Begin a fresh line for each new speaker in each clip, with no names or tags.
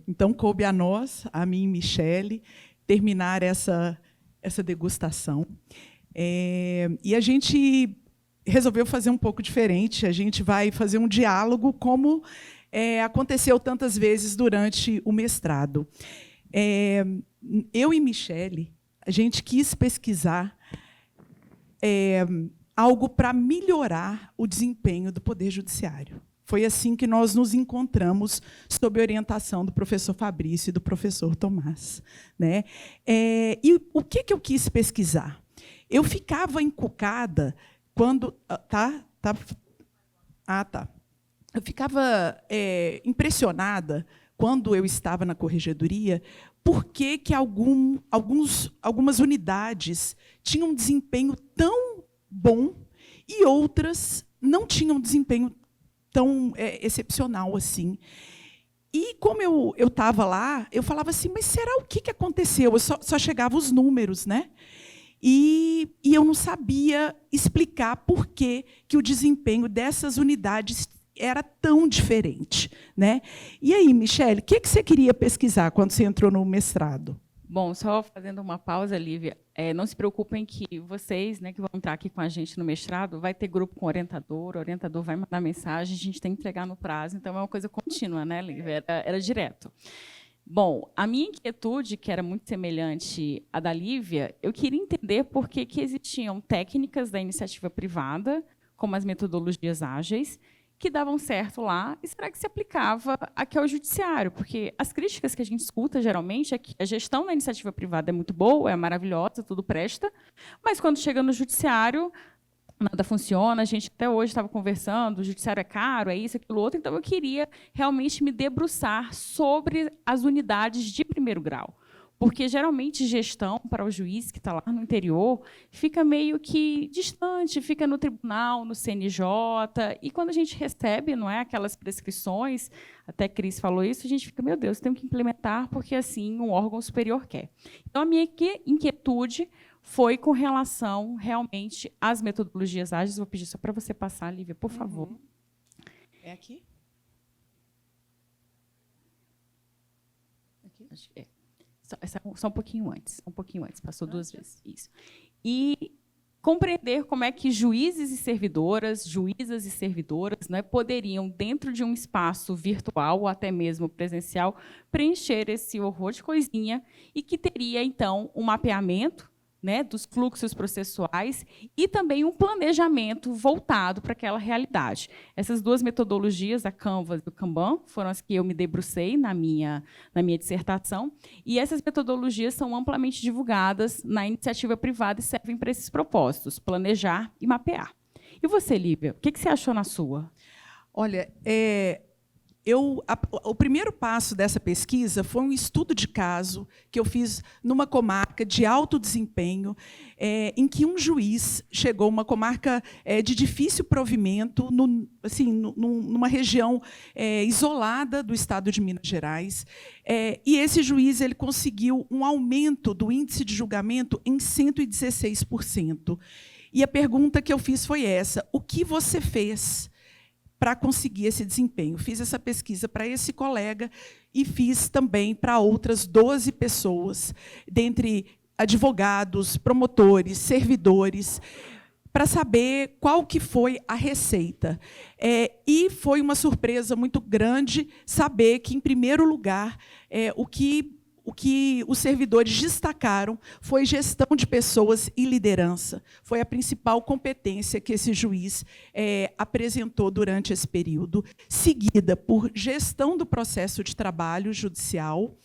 Então, coube a nós, a mim e Michele, terminar essa degustação. E a gente resolveu fazer um pouco diferente. A gente vai fazer um diálogo, como aconteceu tantas vezes durante o mestrado. Eu e Michele, a gente quis pesquisar algo para melhorar o desempenho do Poder Judiciário. Foi assim que nós nos encontramos, sob a orientação do professor Fabrício e do professor Tomás, né? E o que eu quis pesquisar? Eu ficava encucada quando... Eu ficava impressionada, quando eu estava na corregedoria, por que algumas unidades tinham um desempenho tão bom e outras não tinham um desempenho tão excepcional assim. E, como eu estava lá, eu falava assim, mas será o que aconteceu? Só chegavam os números, né? E eu não sabia explicar por que o desempenho dessas unidades era tão diferente, né? E aí, Michele, o que você queria pesquisar quando você entrou no mestrado?
Bom, só fazendo uma pausa, Lívia, não se preocupem que vocês, né, que vão entrar aqui com a gente no mestrado, vai ter grupo com o orientador vai mandar mensagem, a gente tem que entregar no prazo, então é uma coisa contínua, né, Lívia? Era direto. Bom, a minha inquietude, que era muito semelhante à da Lívia, eu queria entender por que existiam técnicas da iniciativa privada, como as metodologias ágeis, que davam certo lá, e será que se aplicava aqui ao judiciário? Porque as críticas que a gente escuta, geralmente, é que a gestão da iniciativa privada é muito boa, é maravilhosa, tudo presta, mas, quando chega no judiciário, nada funciona. A gente até hoje estava conversando, o judiciário é caro, é isso, aquilo, outro, então eu queria realmente me debruçar sobre as unidades de primeiro grau. Porque, geralmente, gestão para o juiz que está lá no interior fica meio que distante, fica no tribunal, no CNJ, e quando a gente recebe, não é, aquelas prescrições, até Cris falou isso, a gente fica, meu Deus, temos que implementar porque assim um órgão superior quer. Então, a minha inquietude foi com relação, realmente, às metodologias ágeis. Vou pedir só para você passar, Lívia, por favor.
É aqui?
Acho que é. Só um pouquinho antes, passou duas vezes. Isso. E compreender como é que juízes e servidoras, juízas e servidoras, né, poderiam, dentro de um espaço virtual ou até mesmo presencial, preencher esse horror de coisinha e que teria, então, um mapeamento, né, dos fluxos processuais e também um planejamento voltado para aquela realidade. Essas duas metodologias, a Canvas e o Kanban, foram as que eu me debrucei na minha dissertação, e essas metodologias são amplamente divulgadas na iniciativa privada e servem para esses propósitos, planejar e mapear. E você, Lívia, o que você achou na sua?
Olha, o primeiro passo dessa pesquisa foi um estudo de caso que eu fiz numa comarca de alto desempenho, em que um juiz chegou, uma comarca de difícil provimento, numa região isolada do estado de Minas Gerais, e esse juiz ele conseguiu um aumento do índice de julgamento em 116%. E a pergunta que eu fiz foi essa: o que você fez para conseguir esse desempenho? Fiz essa pesquisa para esse colega e fiz também para outras 12 pessoas, dentre advogados, promotores, servidores, para saber qual que foi a receita. E foi uma surpresa muito grande saber que, em primeiro lugar, o que os servidores destacaram foi gestão de pessoas e liderança. Foi a principal competência que esse juiz apresentou durante esse período, seguida por gestão do processo de trabalho judicial,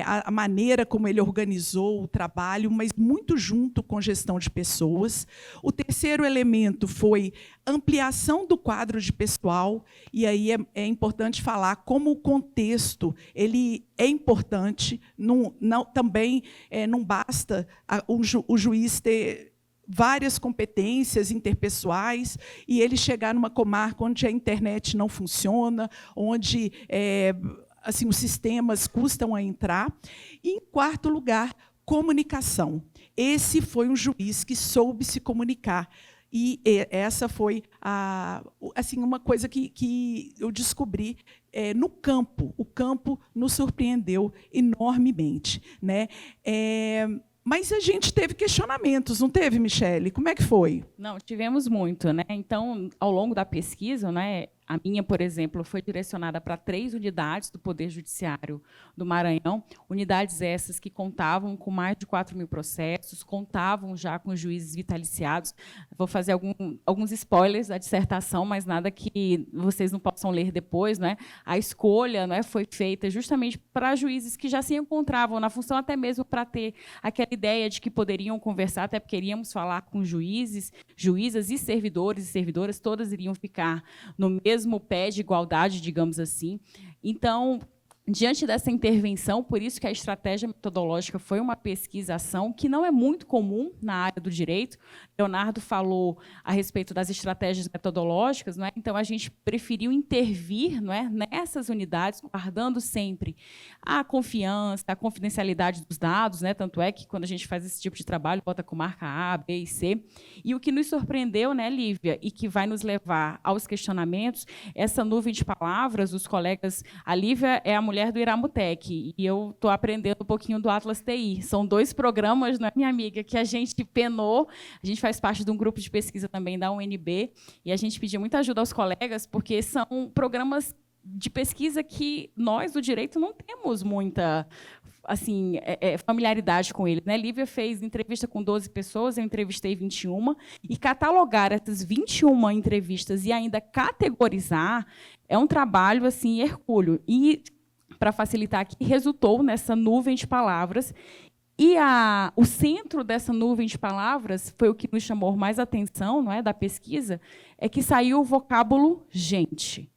a maneira como ele organizou o trabalho, mas muito junto com gestão de pessoas. O terceiro elemento foi ampliação do quadro de pessoal, e aí é importante falar como o contexto ele é importante. Também não basta o juiz ter várias competências interpessoais e ele chegar numa comarca onde a internet não funciona, onde os sistemas custam a entrar. E, em quarto lugar, comunicação. Esse foi um juiz que soube se comunicar. E essa foi assim, uma coisa que eu descobri no campo. O campo nos surpreendeu enormemente, né? Mas a gente teve questionamentos, não teve, Michele? Como é que foi?
Não, tivemos muito, né? Então, ao longo da pesquisa, né, a minha, por exemplo, foi direcionada para 3 unidades do Poder Judiciário do Maranhão, unidades essas que contavam com mais de 4.000 processos, contavam já com juízes vitaliciados. Vou fazer alguns spoilers da dissertação, mas nada que vocês não possam ler depois, né? A escolha, né, foi feita justamente para juízes que já se encontravam na função, até mesmo para ter aquela ideia de que poderiam conversar, até porque queríamos falar com juízes, juízas e servidores e servidoras, todas iriam ficar no mesmo pé de igualdade, digamos assim. Então, diante dessa intervenção, por isso que a estratégia metodológica foi uma pesquisação que não é muito comum na área do direito. Leonardo falou a respeito das estratégias metodológicas, não é? Então a gente preferiu intervir, não é, nessas unidades, guardando sempre a confiança, a confidencialidade dos dados, né? Tanto é que quando a gente faz esse tipo de trabalho, bota com marca A, B e C. E o que nos surpreendeu, né, Lívia, e que vai nos levar aos questionamentos, essa nuvem de palavras, os colegas, a Lívia é a mulher do Iramutec, e eu estou aprendendo um pouquinho do Atlas TI. São 2 programas, não é, minha amiga, que a gente penou. A gente faz parte de um grupo de pesquisa também da UNB, e a gente pediu muita ajuda aos colegas, porque são programas de pesquisa que nós, do direito, não temos muita assim, familiaridade com ele, né? Lívia fez entrevista com 12 pessoas, eu entrevistei 21, e catalogar essas 21 entrevistas e ainda categorizar é um trabalho assim hercúleo. E para facilitar aqui, resultou nessa nuvem de palavras. E o centro dessa nuvem de palavras foi o que nos chamou mais atenção, não é, da pesquisa, é que saiu o vocábulo gente.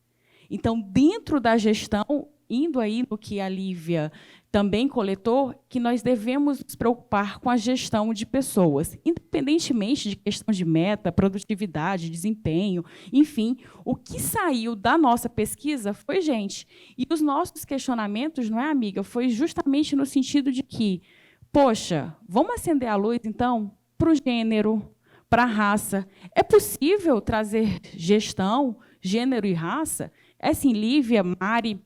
Então, dentro da gestão, indo aí no que a Lívia também coletou, que nós devemos nos preocupar com a gestão de pessoas, independentemente de questão de meta, produtividade, desempenho, enfim, o que saiu da nossa pesquisa foi gente. E os nossos questionamentos, não é, amiga, foi justamente no sentido de que, poxa, vamos acender a luz, então, para o gênero, para a raça. É possível trazer gestão, gênero e raça? Assim, Lívia, Mari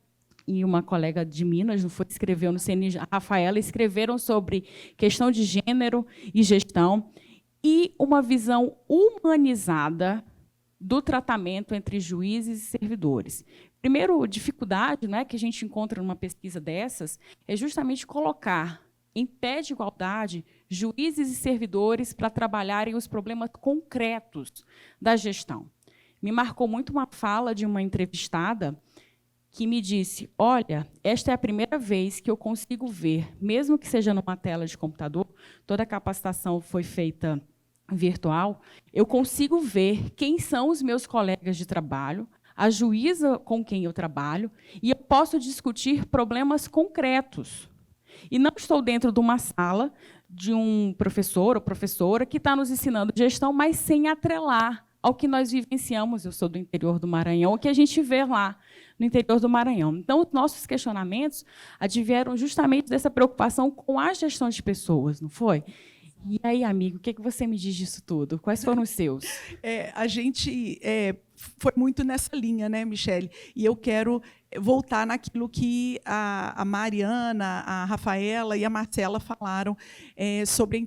e uma colega de Minas, escreveu no CNJ, a Rafaela, escreveram sobre questão de gênero e gestão e uma visão humanizada do tratamento entre juízes e servidores. Primeiro, dificuldade, né, que a gente encontra numa pesquisa dessas é justamente colocar em pé de igualdade juízes e servidores para trabalharem os problemas concretos da gestão. Me marcou muito uma fala de uma entrevistada que me disse, olha, esta é a primeira vez que eu consigo ver, mesmo que seja numa tela de computador, toda a capacitação foi feita virtual, eu consigo ver quem são os meus colegas de trabalho, a juíza com quem eu trabalho, e eu posso discutir problemas concretos. E não estou dentro de uma sala de um professor ou professora que está nos ensinando gestão, mas sem atrelar ao que nós vivenciamos. Eu sou do interior do Maranhão, o que a gente vê lá no interior do Maranhão. Então, os nossos questionamentos advieram justamente dessa preocupação com a gestão de pessoas, não foi? E aí, amigo, o que você me diz disso tudo? Quais foram os seus?
A gente foi muito nessa linha, né, Michele? E eu quero voltar naquilo que a Mariana, a Rafaela e a Marcela falaram sobre a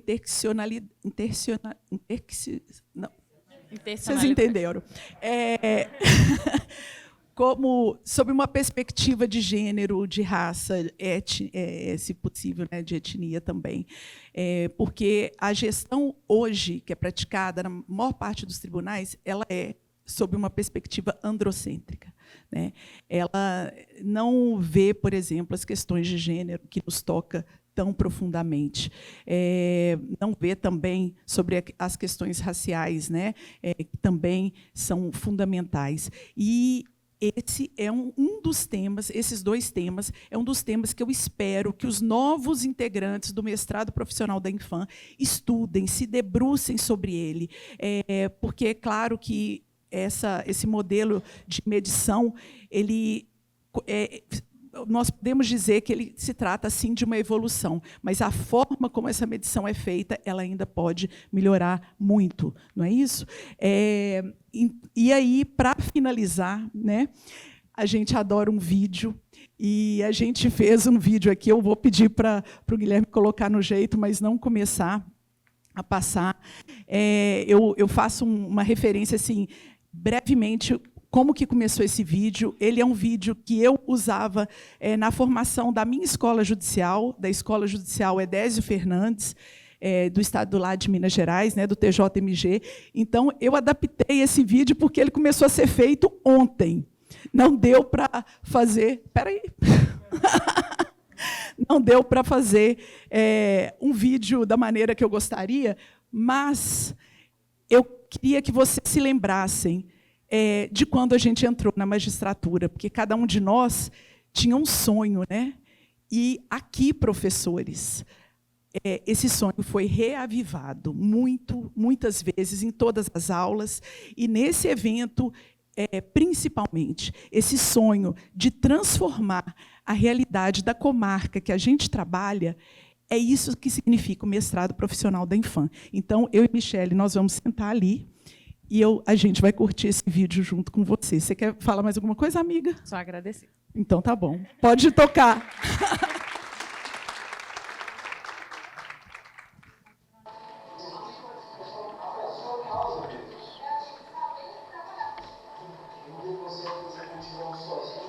vocês entenderam. Como, sob uma perspectiva de gênero, de raça, se possível, né, de etnia também. Porque a gestão hoje, que é praticada na maior parte dos tribunais, ela é sob uma perspectiva androcêntrica, né? Ela não vê, por exemplo, as questões de gênero que nos toca tão profundamente. Não vê também sobre as questões raciais, né, que também são fundamentais. E esse é um dos temas, esses 2 temas, é um dos temas que eu espero que os novos integrantes do mestrado profissional da Infam estudem, se debrucem sobre ele, porque é claro que esse modelo de medição, ele nós podemos dizer que ele se trata, sim, de uma evolução, mas a forma como essa medição é feita, ela ainda pode melhorar muito, não é isso? E aí, para finalizar, né, a gente adora um vídeo, e a gente fez um vídeo aqui, eu vou pedir para o Guilherme colocar no jeito, mas não começar a passar. Eu faço uma referência, assim, brevemente, como que começou esse vídeo. Ele é um vídeo que eu usava na formação da minha escola judicial, da Escola Judicial Edésio Fernandes, do estado lá de Minas Gerais, né, do TJMG. Então, eu adaptei esse vídeo porque ele começou a ser feito ontem. Não deu para fazer... Espera aí. Não deu para fazer um vídeo da maneira que eu gostaria, mas eu queria que vocês se lembrassem de quando a gente entrou na magistratura, porque cada um de nós tinha um sonho, né? E aqui, professores, esse sonho foi reavivado muitas vezes, em todas as aulas, e nesse evento, principalmente, esse sonho de transformar a realidade da comarca que a gente trabalha, é isso que significa o mestrado profissional da Infam. Então, eu e Michele, nós vamos sentar ali, e a gente vai curtir esse vídeo junto com você. Você quer falar mais alguma coisa, amiga?
Só agradecer.
Então, tá bom. Pode tocar.
Você continua sócio.